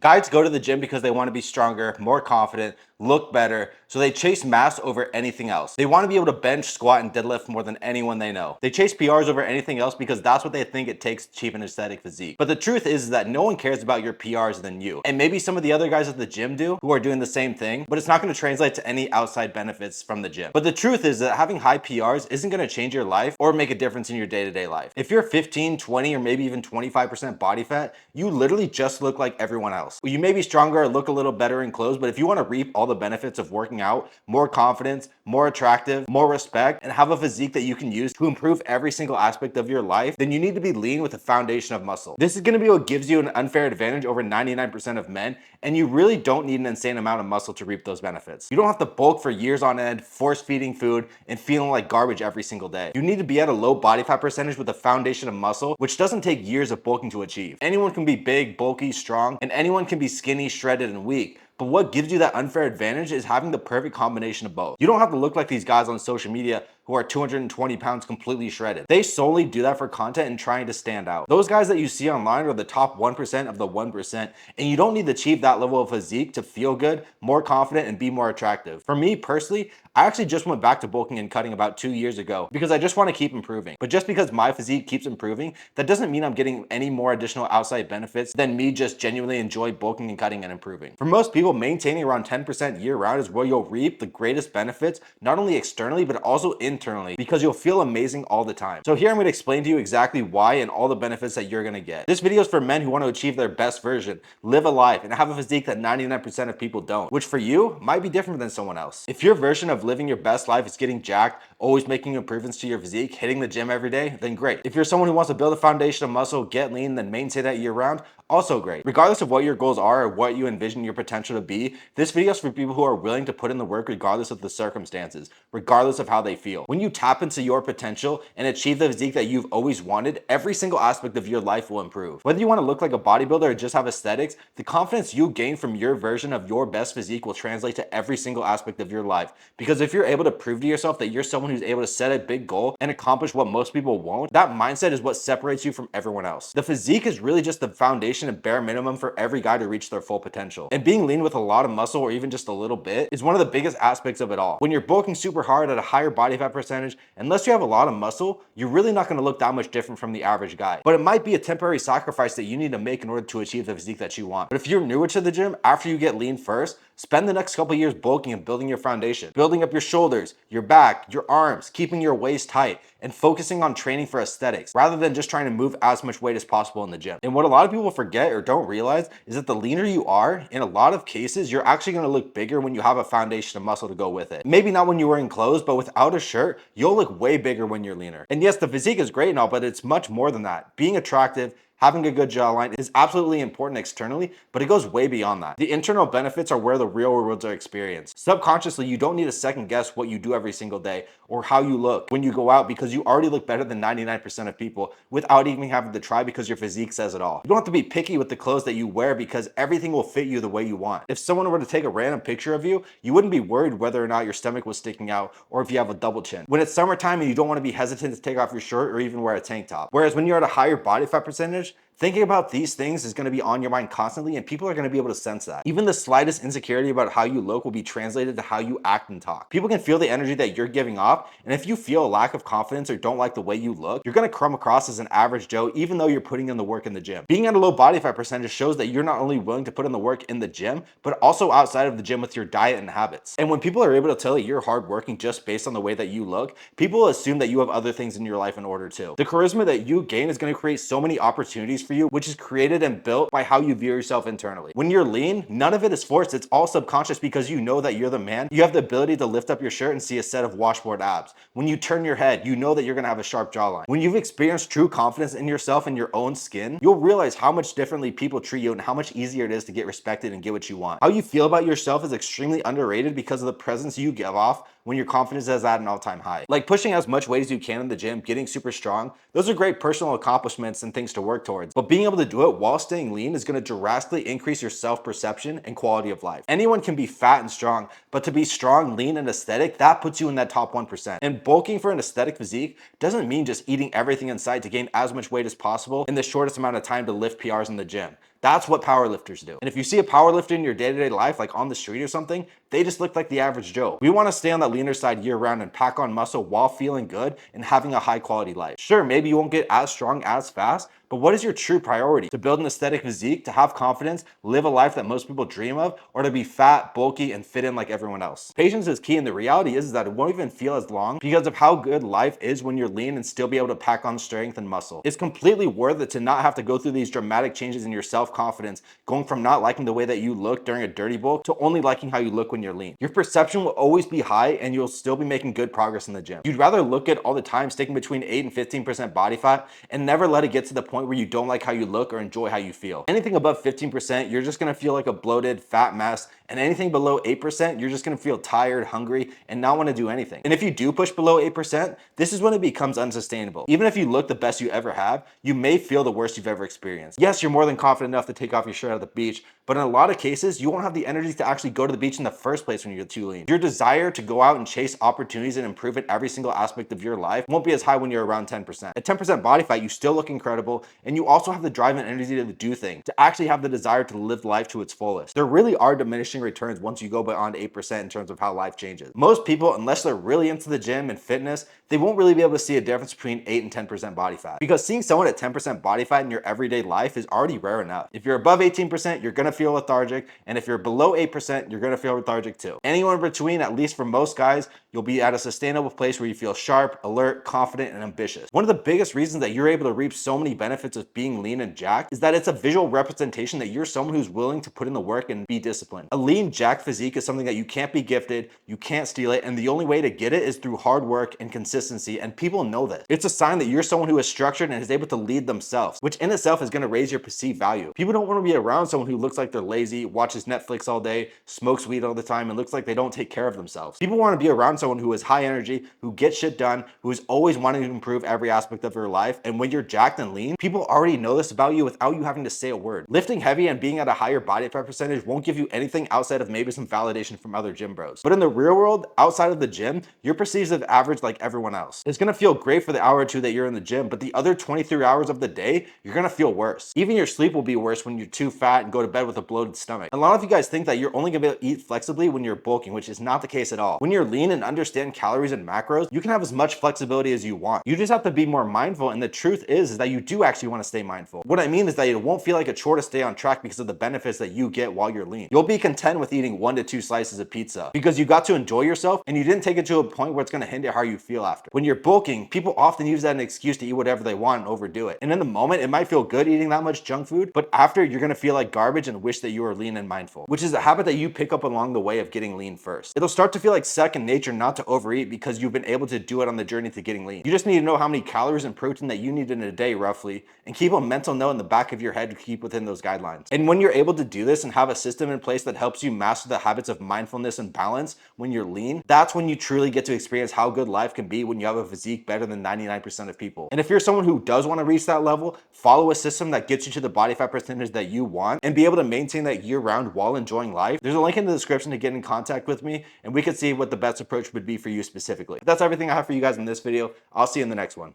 Guys go to the gym because they want to be stronger, more confident, look better, so they chase mass over anything else. They want to be able to bench, squat, and deadlift more than anyone they know. They chase PRs over anything else because that's what they think it takes to achieve an aesthetic physique. But the truth is that no one cares about your PRs than you. And maybe some of the other guys at the gym do who are doing the same thing, but it's not going to translate to any outside benefits from the gym. But the truth is that having high PRs isn't going to change your life or make a difference in your day-to-day life. If you're 15, 20, or maybe even 25% body fat, you literally just look like everyone else. You may be stronger or look a little better in clothes, but if you want to reap all the benefits of working out, more confidence, more attractive, more respect, and have a physique that you can use to improve every single aspect of your life, then you need to be lean with a foundation of muscle. This is going to be what gives you an unfair advantage over 99% of men, and you really don't need an insane amount of muscle to reap those benefits. You don't have to bulk for years on end, force feeding food, and feeling like garbage every single day. You need to be at a low body fat percentage with a foundation of muscle, which doesn't take years of bulking to achieve. Anyone can be big, bulky, strong, and anyone can be skinny, shredded, and weak. But what gives you that unfair advantage is having the perfect combination of both. You don't have to look like these guys on social media who are 220 pounds completely shredded. They solely do that for content and trying to stand out. Those guys that you see online are the top 1% of the 1%, and you don't need to achieve that level of physique to feel good, more confident, and be more attractive. For me personally, I actually just went back to bulking and cutting about 2 years ago because I just want to keep improving. But just because my physique keeps improving, that doesn't mean I'm getting any more additional outside benefits than me just genuinely enjoy bulking and cutting and improving. For most people, maintaining around 10% year round is where you'll reap the greatest benefits, not only externally, but also internally, because you'll feel amazing all the time. So here I'm going to explain to you exactly why and all the benefits that you're going to get. This video is for men who want to achieve their best version, live a life, and have a physique that 99% of people don't, which for you might be different than someone else. If your version of living your best life is getting jacked, always making improvements to your physique, hitting the gym every day, then great. If you're someone who wants to build a foundation of muscle, get lean, then maintain that year round, also great. Regardless of what your goals are or what you envision your potential to be, this video is for people who are willing to put in the work regardless of the circumstances, regardless of how they feel. When you tap into your potential and achieve the physique that you've always wanted, every single aspect of your life will improve. Whether you want to look like a bodybuilder or just have aesthetics, the confidence you gain from your version of your best physique will translate to every single aspect of your life. Because if you're able to prove to yourself that you're someone who's able to set a big goal and accomplish what most people won't, that mindset is what separates you from everyone else. The physique is really just the foundation and bare minimum for every guy to reach their full potential. And being lean with a lot of muscle or even just a little bit is one of the biggest aspects of it all. When you're bulking super hard at a higher body fat percentage, unless you have a lot of muscle, you're really not going to look that much different from the average guy. But it might be a temporary sacrifice that you need to make in order to achieve the physique that you want. But if you're newer to the gym, after you get lean first, spend the next couple years bulking and building your foundation, building up your shoulders, your back, your arms, keeping your waist tight, and focusing on training for aesthetics rather than just trying to move as much weight as possible in the gym. And what a lot of people forget or don't realize is that the leaner you are, in a lot of cases, you're actually going to look bigger when you have a foundation of muscle to go with it. Maybe not when you're wearing clothes, but without a shirt, you'll look way bigger when you're leaner. And yes, the physique is great and all, but it's much more than that. Being attractive, having a good jawline is absolutely important externally, but it goes way beyond that. The internal benefits are where the real rewards are experienced. Subconsciously, you don't need to second guess what you do every single day or how you look when you go out because you already look better than 99% of people without even having to try because your physique says it all. You don't have to be picky with the clothes that you wear because everything will fit you the way you want. If someone were to take a random picture of you, you wouldn't be worried whether or not your stomach was sticking out or if you have a double chin. When it's summertime and you don't want to be hesitant to take off your shirt or even wear a tank top. Whereas when you're at a higher body fat percentage, thinking about these things is going to be on your mind constantly, and people are going to be able to sense that. Even the slightest insecurity about how you look will be translated to how you act and talk. People can feel the energy that you're giving off, and if you feel a lack of confidence or don't like the way you look, you're going to come across as an average Joe even though you're putting in the work in the gym. Being at a low body fat percentage shows that you're not only willing to put in the work in the gym, but also outside of the gym with your diet and habits. And when people are able to tell that you're hardworking just based on the way that you look, people assume that you have other things in your life in order too. The charisma that you gain is going to create so many opportunities for you, which is created and built by how you view yourself internally. When you're lean, none of it is forced. It's all subconscious because you know that you're the man. You have the ability to lift up your shirt and see a set of washboard abs. When you turn your head, you know that you're going to have a sharp jawline. When you've experienced true confidence in yourself and your own skin, you'll realize how much differently people treat you and how much easier it is to get respected and get what you want. How you feel about yourself is extremely underrated because of the presence you give off when your confidence is at an all-time high. Like pushing as much weight as you can in the gym, getting super strong, those are great personal accomplishments and things to work towards. But being able to do it while staying lean is going to drastically increase your self-perception and quality of life. Anyone can be fat and strong, but to be strong, lean, and aesthetic, that puts you in that top 1%. And bulking for an aesthetic physique doesn't mean just eating everything in sight to gain as much weight as possible in the shortest amount of time to lift PRs in the gym. That's what powerlifters do. And if you see a powerlifter in your day-to-day life, like on the street or something, they just look like the average Joe. We want to stay on that leaner side year round and pack on muscle while feeling good and having a high quality life. Sure, maybe you won't get as strong as fast, but what is your true priority? To build an aesthetic physique, to have confidence, live a life that most people dream of, or to be fat, bulky, and fit in like everyone else? Patience is key, and the reality is that it won't even feel as long because of how good life is when you're lean and still be able to pack on strength and muscle. It's completely worth it to not have to go through these dramatic changes in your self-confidence, going from not liking the way that you look during a dirty bulk to only liking how you look when you're lean. Your perception will always be high and you'll still be making good progress in the gym. You'd rather look good all the time, sticking between 8 and 15% body fat, and never let it get to the point where you don't like how you look or enjoy how you feel. Anything above 15%, you're just gonna feel like a bloated, fat mess, and anything below 8%, you're just gonna feel tired, hungry, and not wanna do anything. And if you do push below 8%, this is when it becomes unsustainable. Even if you look the best you ever have, you may feel the worst you've ever experienced. Yes, you're more than confident enough to take off your shirt at the beach, but in a lot of cases, you won't have the energy to actually go to the beach in the first place when you're too lean. Your desire to go out and chase opportunities and improve in every single aspect of your life won't be as high when you're around 10%. At 10% body fat, you still look incredible, and you also have the drive and energy to do things, to actually have the desire to live life to its fullest. There really are diminishing returns once you go beyond 8% in terms of how life changes. Most people, unless they're really into the gym and fitness, they won't really be able to see a difference between 8 and 10% body fat. Because seeing someone at 10% body fat in your everyday life is already rare enough. If you're above 18%, you're gonna feel lethargic, and if you're below 8%, you're gonna feel lethargic too. Anyone in between, at least for most guys, you'll be at a sustainable place where you feel sharp, alert, confident, and ambitious. One of the biggest reasons that you're able to reap so many benefits of being lean and jacked is that it's a visual representation that you're someone who's willing to put in the work and be disciplined. A lean, jacked physique is something that you can't be gifted, you can't steal it, and the only way to get it is through hard work and consistency, and people know this. It's a sign that you're someone who is structured and is able to lead themselves, which in itself is going to raise your perceived value. People don't want to be around someone who looks like they're lazy, watches Netflix all day, smokes weed all the time, and looks like they don't take care of themselves. People want to be around someone who is high energy, who gets shit done, who is always wanting to improve every aspect of their life, and when you're jacked and lean, people already know this about you without you having to say a word. Lifting heavy and being at a higher body fat percentage won't give you anything outside of maybe some validation from other gym bros. But in the real world, outside of the gym, you're perceived as average like everyone else. It's gonna feel great for the hour or two that you're in the gym, but the other 23 hours of the day, you're gonna feel worse. Even your sleep will be worse when you're too fat and go to bed with a bloated stomach. A lot of you guys think that you're only gonna be able to eat flexibly when you're bulking, which is not the case at all. When you're lean and understand calories and macros, you can have as much flexibility as you want. You just have to be more mindful, and the truth is that you do actually want to stay mindful. What I mean is that it won't feel like a chore to stay on track because of the benefits that you get while you're lean. You'll be content with eating 1 to 2 slices of pizza because you got to enjoy yourself and you didn't take it to a point where it's gonna hinder how you feel after. When you're bulking, people often use that as an excuse to eat whatever they want and overdo it. And in the moment, it might feel good eating that much junk food, but after, you're gonna feel like garbage and wish that you were lean and mindful, which is a habit that you pick up along the way of getting lean first. It'll start to feel like second nature not to overeat because you've been able to do it on the journey to getting lean. You just need to know how many calories and protein that you need in a day roughly, and keep a mental note in the back of your head to keep within those guidelines. And when you're able to do this and have a system in place that helps you master the habits of mindfulness and balance when you're lean, that's when you truly get to experience how good life can be when you have a physique better than 99% of people. And if you're someone who does want to reach that level, follow a system that gets you to the body fat percentage that you want and be able to maintain that year round while enjoying life. There's a link in the description to get in contact with me, and we can see what the best approach would be for you specifically. But that's everything I have for you guys in this video. I'll see you in the next one.